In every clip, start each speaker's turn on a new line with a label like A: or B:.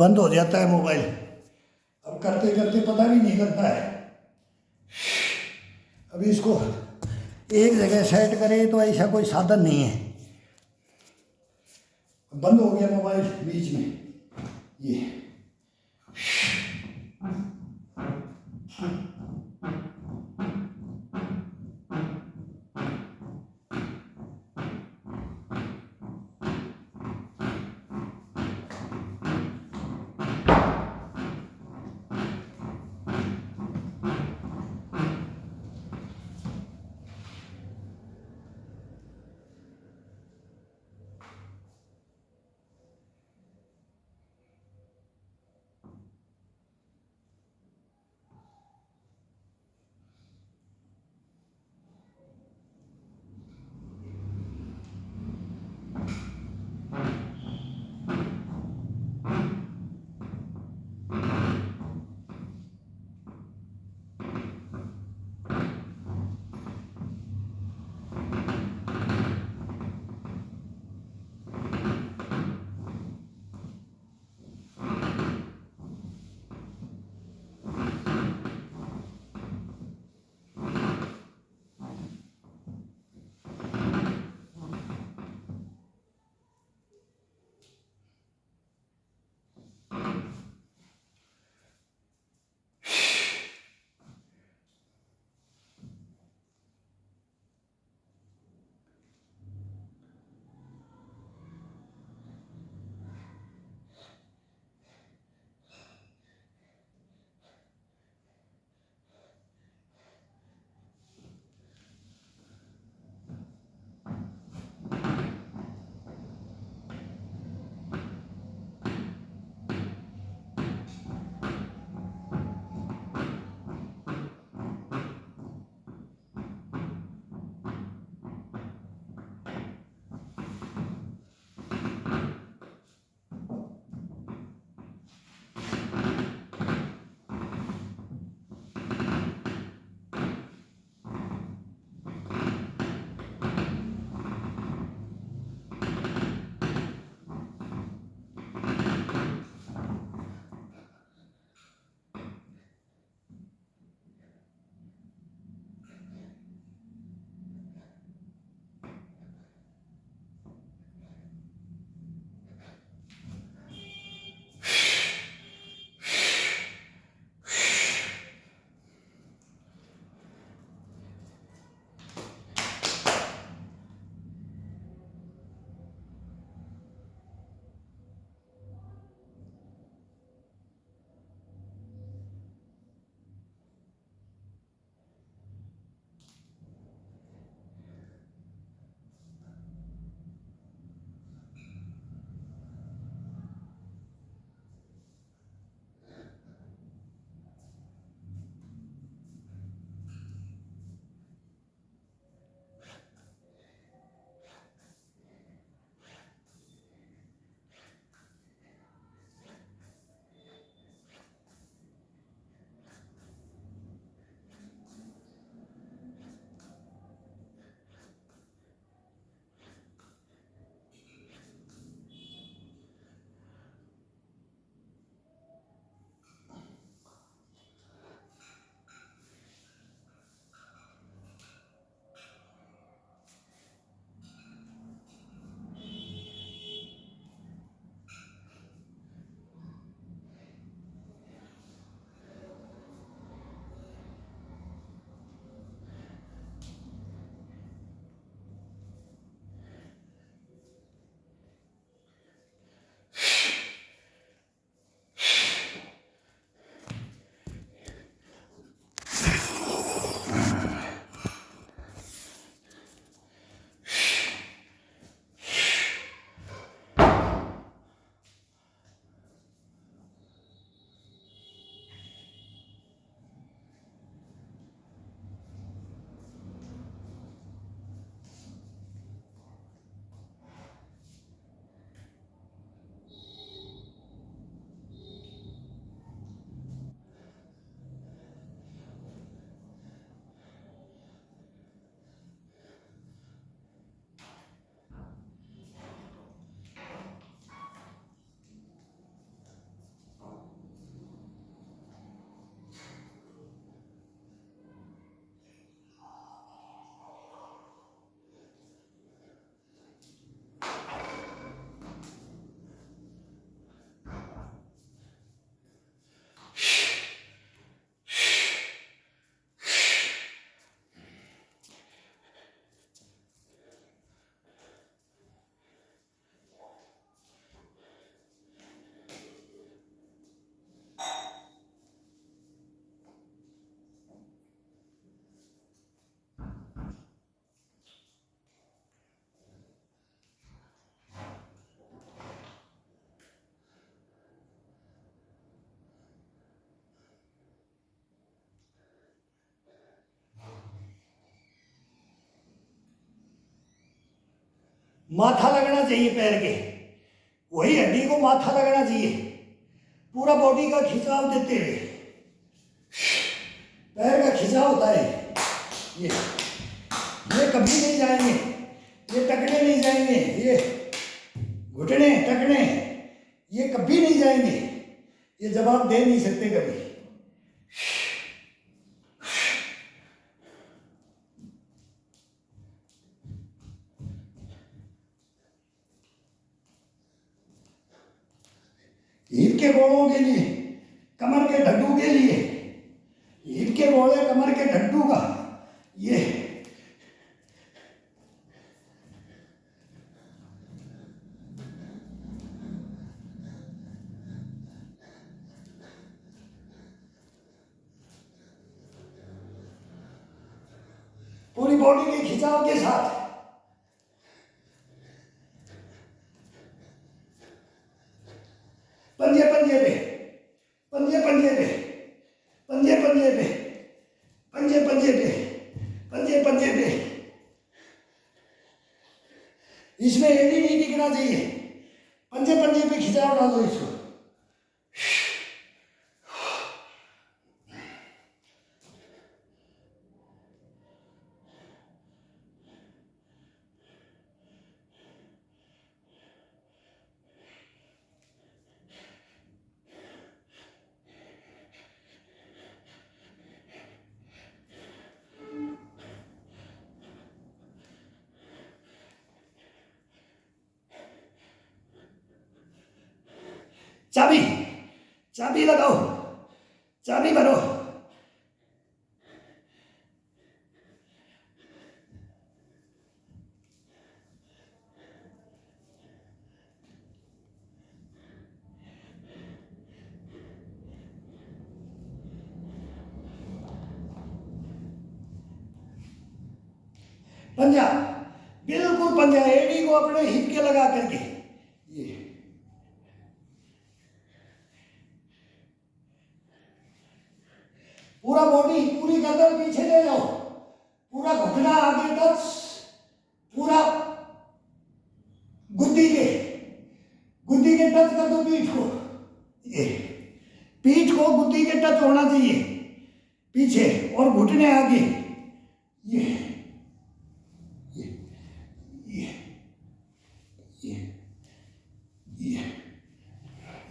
A: बंद हो जाता है मोबाइल। अब करते करते पता भी नहीं लगता है। अभी इसको एक जगह सेट करें तो ऐसा कोई साधन नहीं है। बंद हो गया मोबाइल बीच में। ये माथा लगना चाहिए पैर के, वही हड्डी को माथा लगना चाहिए, पूरा बॉडी का खिंचाव देते हुए। पैर का खिंचाव होता है ये कभी नहीं जाएंगे, ये टकने नहीं जाएंगे, ये घुटने टकने ये कभी नहीं जाएंगे, ये जवाब दे नहीं सकते कभी। ईद के गोलों के लिए, कमर के ढड्डू के लिए, ईद के गोले कमर के ढड्डू का ये पूरी बॉडी के खिंचाव के साथ। पंजे पंजे पे, पंजे पंजे पे, पंजे पंजे पे, पंजे पंजे पे, पंजे पंजे पे। इसमें एड़ी नहीं टिकना चाहिए, पंजे पंजे पे खिंचाव डालो इसको। चाबी, चाबी लगाओ, चाबी भरो। पंजा, बिल्कुल पंजा, एड़ी को अपने हिप के लगा करके ये पूरा बॉडी, पूरी गर्दन पीछे ले जाओ, पूरा घुटना आगे टच, पूरा गुद्दी के टच कर दो पीठ को। ये पीठ को गुद्दी के टच होना चाहिए पीछे, और घुटने आगे। ये ये ये ये ये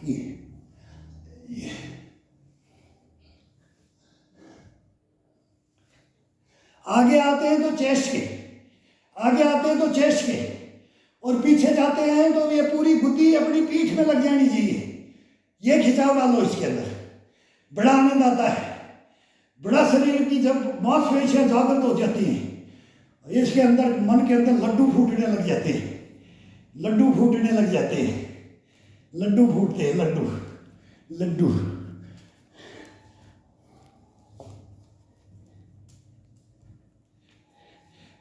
A: ये ये आगे आते हैं तो चेस्ट के, आगे आते हैं तो चेस्ट के, और पीछे जाते हैं तो ये पूरी गुद्दी अपनी पीठ में लग जानी चाहिए। ये खिंचाव डालो इसके अंदर, बड़ा आनंद आता है। बड़ा शरीर की जब मांसपेशियां जागृत हो जाती हैं, इसके अंदर मन के अंदर लड्डू फूटने लग जाते हैं, लड्डू फूटने लग जाते हैं, लड्डू फूटते हैं, लड्डू लड्डू।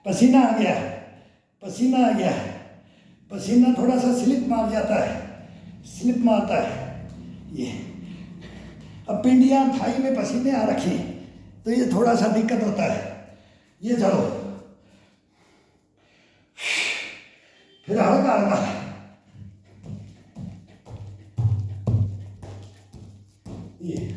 A: पसीना आ गया, पसीना आ गया, पसीना थोड़ा सा स्लिप मार जाता है, स्लिप मारता है ये। अब पिंडियां थाई में पसीने आ रखी तो ये थोड़ा सा दिक्कत होता है। ये चलो, फिर हल्का हल्का ये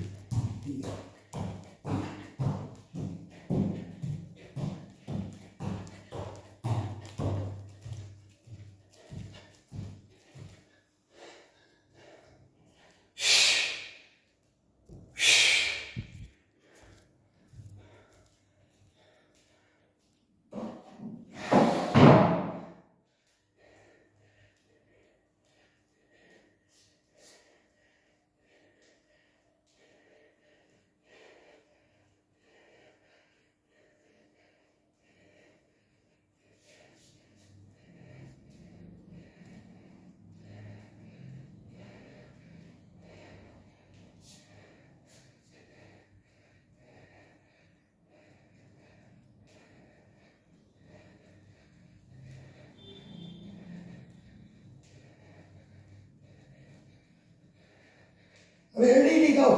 A: अब एड़ी टिकाओ,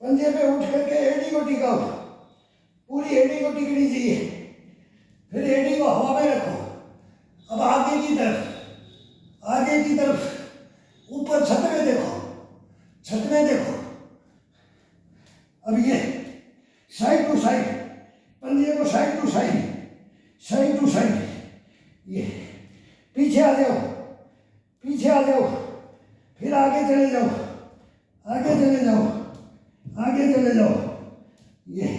A: पंजे पे उठ करके एड़ी को टिकाओ, पूरी एड़ी को टिकनी चाहिए। फिर एड़ी को हवा में रखो। अब आगे की टू साइड, ये पीछे आ जाओ, पीछे आ जाओ, फिर आगे चले जाओ, आगे चले जाओ, आगे चले जाओ, ये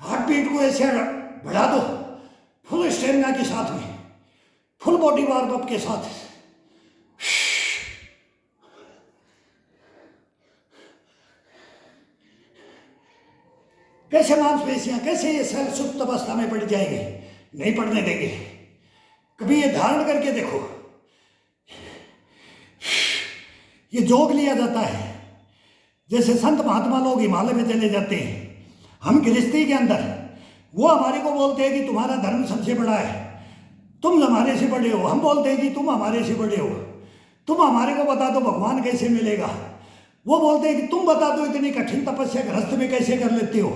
A: हार्ट बीट को ऐसे बढ़ा दो, फुल स्टेमिना के साथ में, फुल बॉडी वार्म अप के साथ। कैसे मांसपेशियां, कैसे ये सेल सुप्त अवस्था में पड़ जाएंगे, नहीं पड़ने देंगे। कभी ये धारण करके देखो, ये जोग लिया जाता है। जैसे संत महात्मा लोग हिमालय में चले जाते हैं, हम गृहस्थी के अंदर, वो हमारे को बोलते हैं कि तुम्हारा धर्म सबसे बड़ा है, तुम हमारे से बड़े हो। हम बोलते हैं कि तुम हमारे से बड़े हो, तुम हमारे को बता दो भगवान कैसे मिलेगा। वो बोलते हैं कि तुम बता दो इतनी कठिन तपस्या गृहस्थ में कैसे कर लेते हो।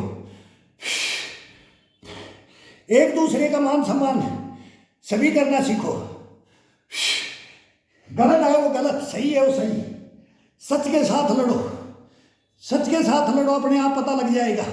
A: एक दूसरे का मान सम्मान सभी करना सीखो। गलत है वो गलत, सही है वो सही। सच के साथ लड़ो, सच के साथ लड़ो, अपने आप पता लग जाएगा।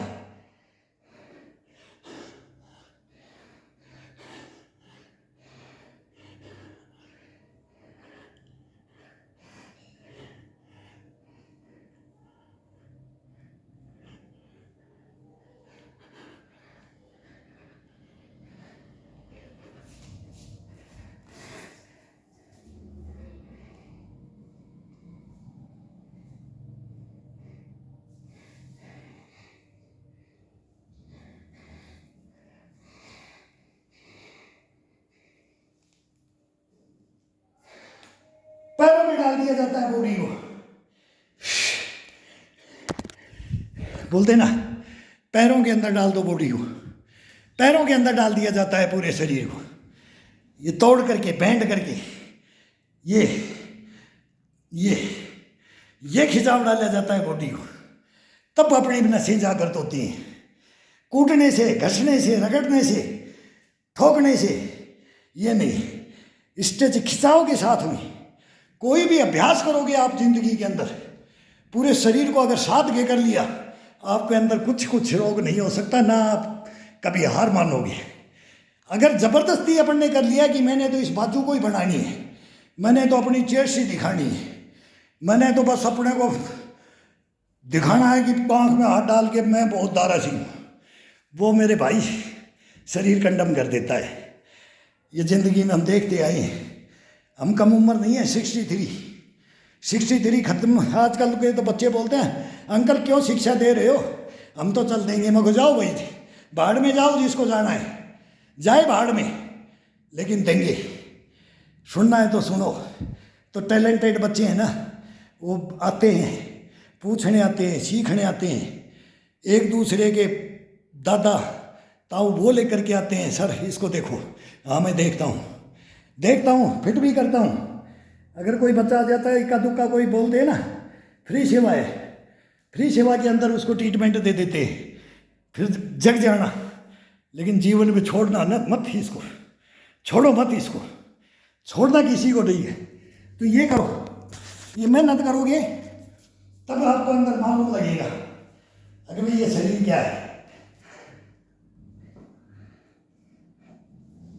A: पैरों में डाल दिया जाता है बॉडी को, बोलते ना पैरों के अंदर डाल दो बॉडी को, पैरों के अंदर डाल दिया जाता है पूरे शरीर को। ये तोड़ करके बैंड करके ये खिंचाव डाला जाता है बॉडी को, तब अपनी नसें जागृत होती हैं। कूटने से, घसने से, रगड़ने से, ठोकने से ये नहीं, स्टेज खिंचाव के साथ में कोई भी अभ्यास करोगे आप जिंदगी के अंदर, पूरे शरीर को अगर साथ के कर लिया, आपके अंदर कुछ रोग नहीं हो सकता, ना आप कभी हार मानोगे। अगर ज़बरदस्ती अपन ने कर लिया कि मैंने तो इस बाजू को ही बनानी है, मैंने तो अपनी चेस्ट ही दिखानी है, मैंने तो बस अपने को दिखाना है कि आँख में हाथ डाल के मैं बहुत दारा सी हूँ, वो मेरे भाई शरीर कंडम कर देता है। ये ज़िंदगी में हम देखते आए हैं। हम कम उम्र नहीं है, 63 खत्म। आजकल के तो बच्चे बोलते हैं अंकल क्यों शिक्षा दे रहे हो, हम तो चल देंगे। मगर जाओ भाई, भाड़ में जाओ, जिसको जाना है जाए भाड़ में, लेकिन देंगे। सुनना है तो सुनो। तो टैलेंटेड बच्चे हैं ना, वो आते हैं, पूछने आते हैं, सीखने आते हैं, एक दूसरे के दादा ताऊ वो लेकर के आते हैं, सर इसको देखो। हाँ मैं देखता हूँ, फिट भी करता हूँ। अगर कोई बच्चा आ जाता है इक्का दुक्का कोई बोल दे ना, फ्री सेवा है, फ्री सेवा के अंदर उसको ट्रीटमेंट दे देते हैं, फिर जग जाना। लेकिन जीवन में छोड़ना न मत ही इसको, छोड़ो मत इसको, छोड़ना किसी को नहीं है। तो ये करो, ये मेहनत करोगे तब आपको अंदर मालूम लगेगा अगर भाई ये शरीर क्या है।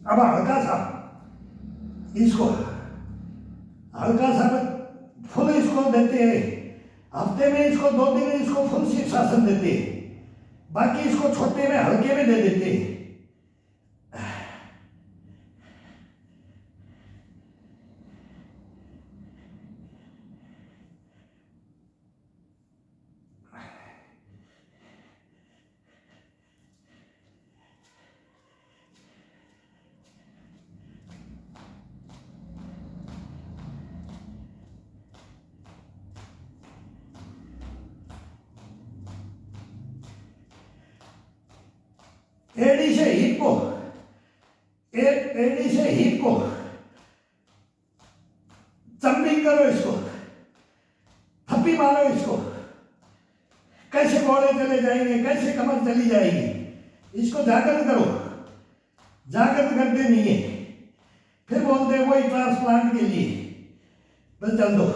A: अब हल्का सा इसको, हल्का सा फुल इसको देते हैं, हफ्ते में इसको 2 दिन इसको फुल शीर्षासन देते हैं, बाकी इसको छोटे में हल्के में दे देते हैं। एड़ी से हिप को, एड़ी से हिप को जंपिंग करो, इसको थप्पी मारो, इसको कैसे घोड़े चले जाएंगे, कैसे कमर चली जाएगी, इसको जागृत करो। जागृत करते नहीं है, फिर बोलते वही ट्रांसप्लांट के लिए बस चल दो,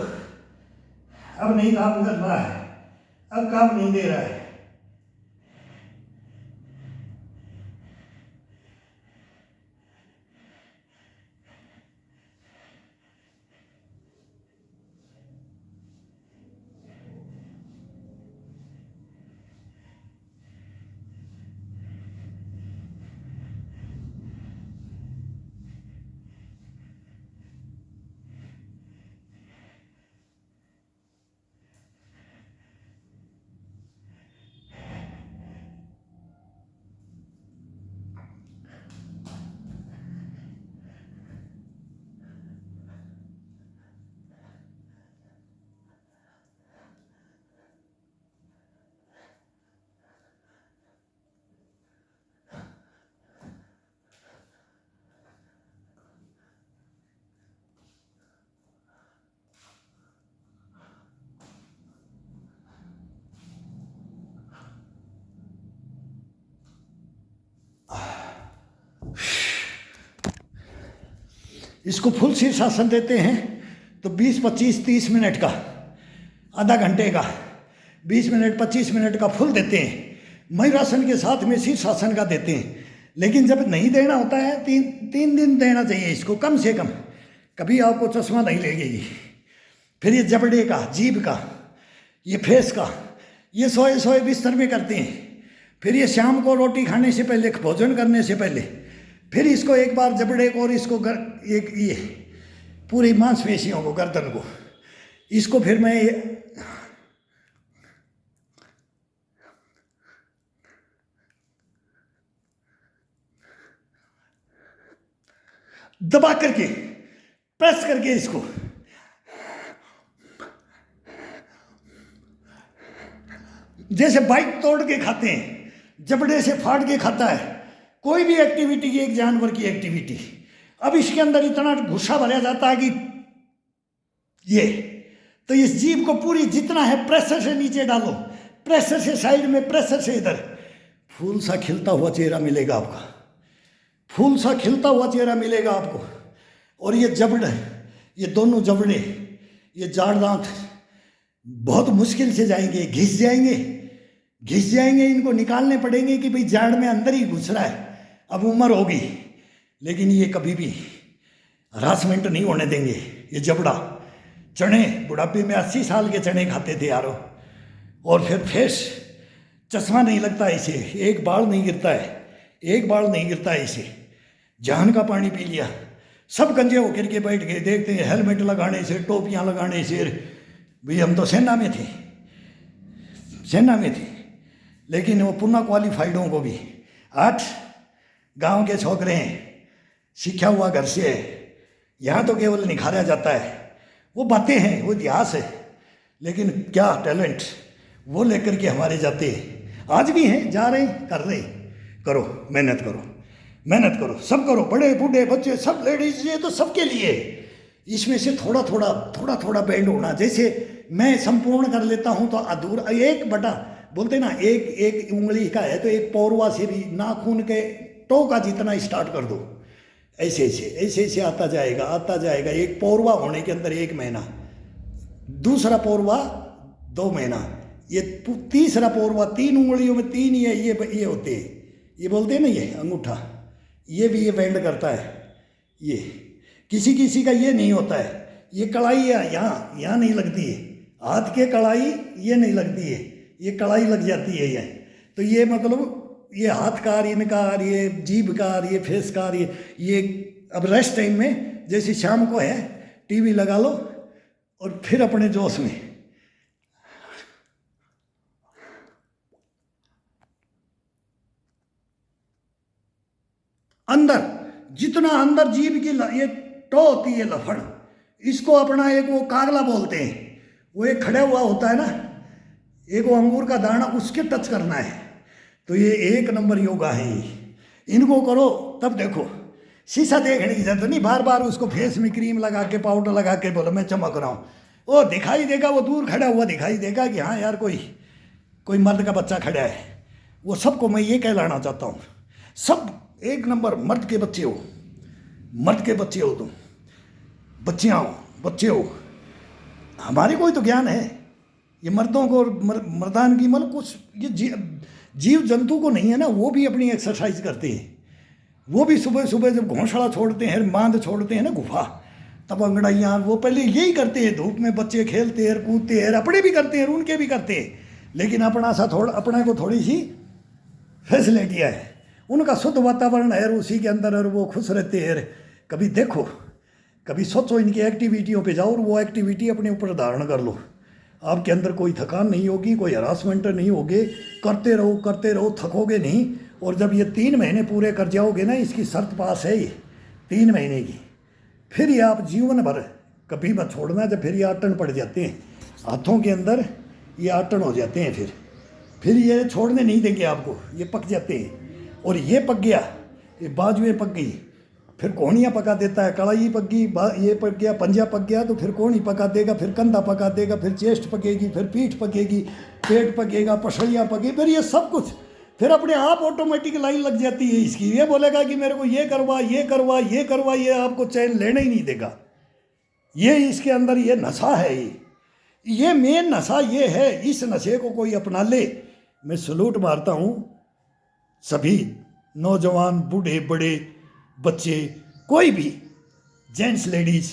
A: अब नहीं काम कर रहा है, अब काम नहीं दे रहा है। इसको फुल शीर्षासन देते हैं तो 20, 25, 30 मिनट का, आधा घंटे का, 20 मिनट 25 मिनट का फुल देते हैं। मयूरासन के साथ में शीर्षासन का देते हैं। लेकिन जब नहीं देना होता है 3 दिन देना चाहिए इसको कम से कम, कभी आपको चश्मा नहीं लगेगी। फिर ये जबड़े का, जीभ का, ये फेस का, ये सोए बिस्तर में करते हैं। फिर ये शाम को रोटी खाने से पहले, भोजन करने से पहले, फिर इसको एक बार जबड़े को और इसको ये पूरी मांसपेशियों को, गर्दन को, इसको फिर मैं दबा करके, प्रेस करके इसको जैसे बाइक तोड़ के खाते हैं, जबड़े से फाड़ के खाता है कोई भी एक्टिविटी की, एक जानवर की एक्टिविटी। अब इसके अंदर इतना गुस्सा भरा जाता है कि ये, तो इस जीभ को पूरी जितना है प्रेशर से नीचे डालो, प्रेशर से साइड में, प्रेशर से इधर, फूल सा खिलता हुआ चेहरा मिलेगा आपका, फूल सा खिलता हुआ चेहरा मिलेगा आपको। और ये जबड़े, ये दोनों जबड़े, ये जाड़ दांत बहुत मुश्किल से जाएंगे, घिस जाएंगे, इनको निकालने पड़ेंगे कि भाई जाड़ में अंदर ही घुस रहा है, अब उम्र होगी। लेकिन ये कभी भी हरासमेंट नहीं होने देंगे। ये जबड़ा, चने, बुढ़ापे में 80 साल के चने खाते थे यारो। और फिर फेस, चश्मा नहीं लगता इसे, एक बाल नहीं गिरता है इसे, जान का पानी पी लिया। सब गंजे होकर के बैठ गए, देखते हैं हेलमेट लगाने से, टोपियां लगाने से, भाई हम तो सेना में थे। लेकिन वो पुनः क्वालिफाइडों को भी 8 गांव के छोकरे हैं, सीखा हुआ घर से है, यहाँ तो केवल निखारा जाता है। वो बातें हैं, वो इतिहास है, लेकिन क्या टैलेंट वो लेकर के हमारे जाते हैं। आज भी हैं, जा रहे हैं, कर रहे हैं। करो, मेहनत करो, मेहनत करो, सब करो, बड़े बूढ़े बच्चे सब, लेडीज, ये तो सबके लिए। इसमें से थोड़ा थोड़ा बैंड होना। जैसे मैं संपूर्ण कर लेता हूँ तो अधूरा, एक बटा बोलते ना, एक उंगली का है तो एक पौरवा से भी नाखून के टो का जितना स्टार्ट कर दो, ऐसे ऐसे आता जाएगा। एक पौरवा होने के अंदर 1 महीना, दूसरा पौरवा 2 महीना, ये तीसरा पौरवा 3 उंगलियों में 3 ये होते हैं, ये बोलते हैं ना, ये अंगूठा, ये भी ये बैंड करता है। ये किसी का ये नहीं होता है, ये कलाई यहाँ नहीं लगती है, हाथ के कलाई ये नहीं लगती है, ये कलाई लग जाती है। ये तो ये मतलब ये हाथ कार, इनकार, ये जीभ कार, ये फेस कार, ये अब रेस्ट टाइम में जैसे शाम को है टीवी लगा लो और फिर अपने जोश में अंदर, जितना अंदर जीभ की ये टो होती है लफड़, इसको अपना एक वो कागला बोलते हैं, वो एक खड़ा हुआ होता है ना, एक वो अंगूर का दाना, उसके टच करना है। तो ये 1 नंबर योगा है ये, इनको करो तब देखो। शीशा देखने की जरूरत नहीं, बार उसको फेस में क्रीम लगा के पाउडर लगा के बोलो मैं चमक रहा हूँ, वो दिखाई देगा, वो दूर खड़ा हुआ दिखाई देगा कि हाँ यार कोई मर्द का बच्चा खड़ा है। वो सबको मैं ये कहलाना चाहता हूँ, सब 1 नंबर मर्द के बच्चे हो तुम, बच्चे हो। हमारे कोई तो ज्ञान है, ये मर्दों को मर्दान की मतलब कुछ ये जीव जंतु को नहीं है ना, वो भी अपनी एक्सरसाइज करते हैं। वो भी सुबह जब घोंसला छोड़ते हैं, मांद छोड़ते हैं ना गुफा, तब अंगड़ाइयाँ, वो पहले यही करते हैं। धूप में बच्चे खेलते हैं, कूदते हैं, अपने भी करते हैं, उनके भी करते हैं, लेकिन अपने को थोड़ी सी फैसिलिटी है, उनका शुद्ध वातावरण है उसी के अंदर, और वो खुश रहते हैं। कभी देखो, कभी सोचो इनकी एक्टिविटियों पे जाओ और वो एक्टिविटी अपने ऊपर धारण कर लो। आपके अंदर कोई थकान नहीं होगी, कोई हरासमेंट नहीं होगी, करते रहो, थकोगे नहीं। और जब ये 3 महीने पूरे कर जाओगे ना, इसकी शर्त पास है ये 3 महीने की, फिर ये आप जीवन भर कभी मत छोड़ना। जब फिर ये आटन पड़ जाते हैं हाथों के अंदर, ये आटन हो जाते हैं, फिर ये छोड़ने नहीं देंगे आपको, ये पक जाते हैं। और ये पक गया, ये बाजुएं पक गई, फिर कोहनियाँ पका देता है, कड़ाई पक गई, ये पक गया, पंजा पक गया, तो फिर कोहनी पका देगा, फिर कंधा पका देगा, फिर चेस्ट पकेगी, फिर पीठ पकेगी, पेट पकेगा, पसलियाँ पकेगी, फिर ये सब कुछ फिर अपने आप ऑटोमेटिक लाइन लग जाती है इसकी। ये बोलेगा कि मेरे को ये करवा, ये आपको चैन लेने ही नहीं देगा। ये इसके अंदर ये नशा है, ये मेन नशा ये है। इस नशे को कोई अपना ले, मैं सलूट मारता हूँ सभी नौजवान, बूढ़े, बड़े, बच्चे, कोई भी जेंट्स, लेडीज,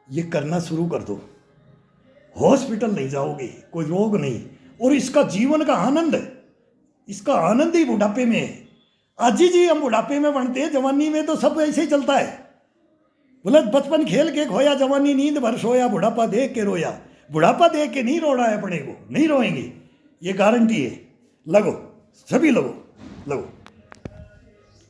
A: ये करना शुरू कर दो। हॉस्पिटल नहीं जाओगे, कोई रोग नहीं, और इसका जीवन का आनंद, इसका आनंद ही बुढ़ापे में है। आज जी हम बुढ़ापे में बनते हैं, जवानी में तो सब ऐसे ही चलता है। बोले बचपन खेल के खोया, जवानी नींद भर सोया, बुढ़ापा देख के रोया। बुढ़ापा देख के नहीं रोना है अपने को, नहीं रोएंगे, ये गारंटी है। लगो, सभी लगो।